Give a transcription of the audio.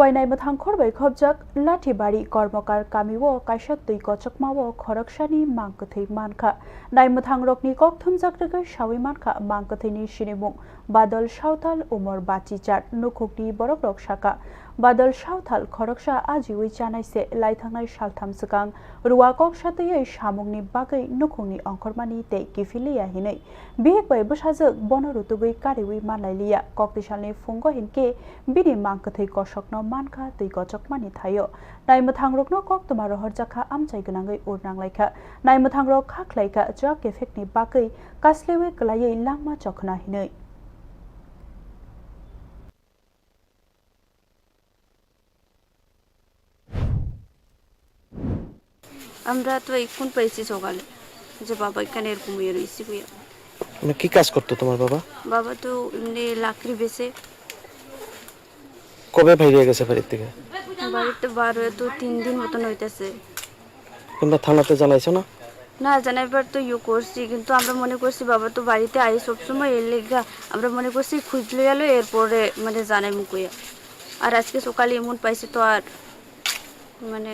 Huainai mathang khorbai khobjak Lathibari kormokar kamiwo kaisat tui kochokmao khoroksani mangkwthwi mankha nai mathang rokni kok thumjak rega shawi mankha mangkwthwini sinimung badal sautal umor bachichar nukhukni borok rok saka badal sautal khoroksa ajiwi chanaise laithangnai saltham sikang ruwa kok satuyei samungni bagai nukhungni ongkhormani tei kifilia hinei bihek bai bwsajak bonorutugui kariwi manlailiya koktisalni fungo hinke bini mangkwthwi kochokno mankha tui kochokmani thayo nai mathang rokno koktoma rohorjakha amchai gwnangai urnanglaikha nai mathang rok khaklaika drug effectni bagai kaslewe klaiei langma chokhna hinei আমরা তো এখন পেয়েছি সকালে যে বাবা এখানে এরকম হয়ে রয়েছে বুয়া মানে কি কাজ করতো তোমার বাবা? বাবা তো এমনি লাকড়ি বেচে। কবে বাইরে গেছে বাড়ির থেকে? বাড়িতে বার হয়ে তো 3 দিন মতন হইতেছে। তোমরা থানাতে জানাইছো না? না জানাইবার তো করছি, কিন্তু আমরা মনে করছি বাবা তো বাড়িতে আই সবসময় এর লেগা আমরা মনে করছি খুঁজলে গেল এরপরে মানে জানাই মুকুয়া। আর আজকে সকালে এমন পাইছি তো আর মানে